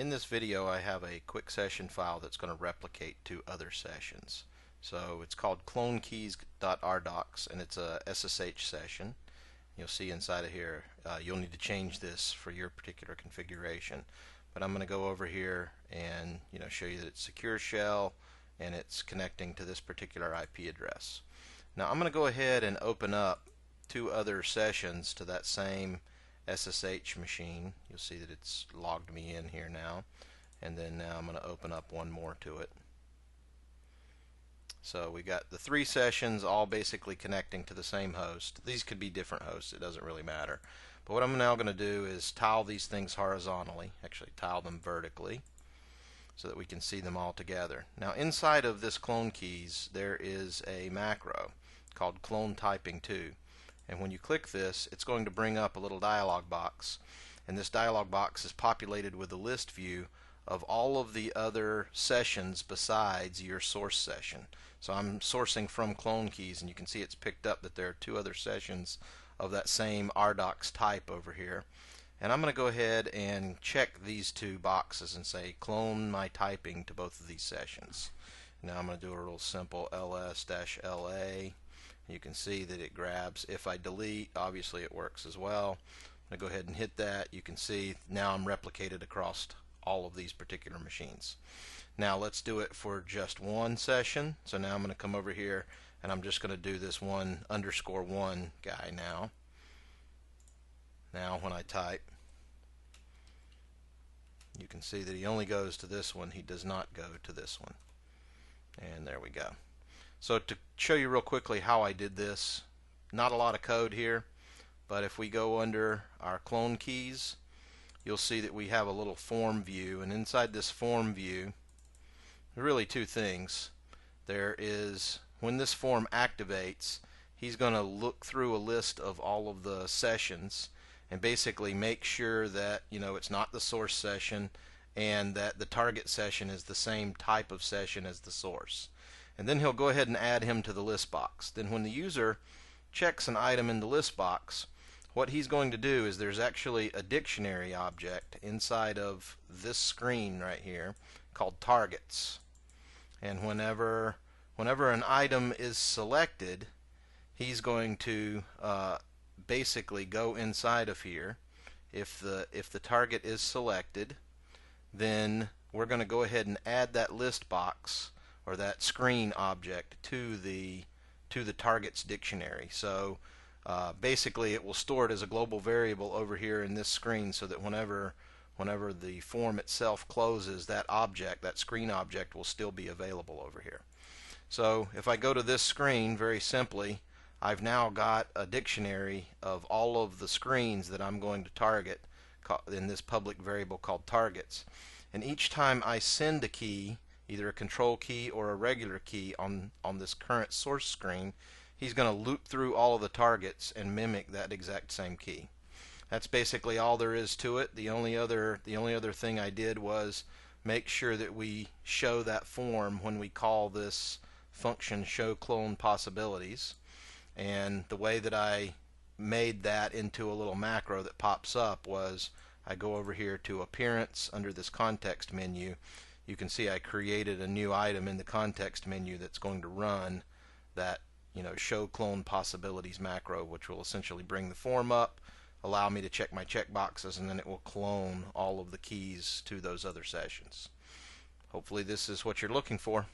In this video I have a quick session file that's going to replicate to other sessions. So it's called clonekeys.rdocs and it's a SSH session. You'll see inside of here you'll need to change this for your particular configuration. But I'm going to go over here and show you that it's secure shell and it's connecting to this particular IP address. Now I'm going to go ahead and open up two other sessions to that same SSH machine. You'll see that it's logged me in here now, and then now I'm going to open up one more to it. So we got the three sessions all basically connecting to the same host. These could be different hosts, it doesn't really matter. But what I'm now going to do is tile these things horizontally, actually tile them vertically, so that we can see them all together. Now inside of this clone keys there is a macro called clone typing 2. And when you click this, it's going to bring up a little dialog box, and this dialog box is populated with a list view of all of the other sessions besides your source session. So I'm sourcing from clone keys, and you can see it's picked up that there are two other sessions of that same rdocs type over here. And I'm going to go ahead and check these two boxes and say clone my typing to both of these sessions. Now I'm going to do a real simple ls-la. You can see that it grabs. If I delete, obviously it works as well. I'm going to go ahead and hit that. You can see now I'm replicated across all of these particular machines. Now let's do it for just one session. So now I'm going to come over here and I'm just going to do this 1_1 guy now. Now when I type, you can see that he only goes to this one. He does not go to this one. And there we go. So to show you real quickly how I did this, not a lot of code here, but if we go under our clone keys, you'll see that we have a little form view, and inside this form view, there are really two things. There is, when this form activates, he's going to look through a list of all of the sessions and basically make sure that it's not the source session and that the target session is the same type of session as the source. And then he'll go ahead and add him to the list box. Then when the user checks an item in the list box, what he's going to do is there's actually a dictionary object inside of this screen right here called targets. And whenever an item is selected, he's going to basically go inside of here. If the target is selected, then we're going to go ahead and add that list box or that screen object to the targets dictionary. So basically it will store it as a global variable over here in this screen, so that whenever the form itself closes, that object, that screen object, will still be available over here. So if I go to this screen, very simply, I've now got a dictionary of all of the screens that I'm going to target in this public variable called targets. And each time I send a key, either a control key or a regular key on this current source screen, he's going to loop through all of the targets and mimic that exact same key. That's basically all there is to it. The only other thing I did was make sure that we show that form when we call this function show clone possibilities. And the way that I made that into a little macro that pops up was I go over here to appearance under this context menu. You can see I created a new item in the context menu that's going to run that show clone possibilities macro, which will essentially bring the form up, allow me to check my checkboxes, and then it will clone all of the keys to those other sessions. Hopefully this is what you're looking for.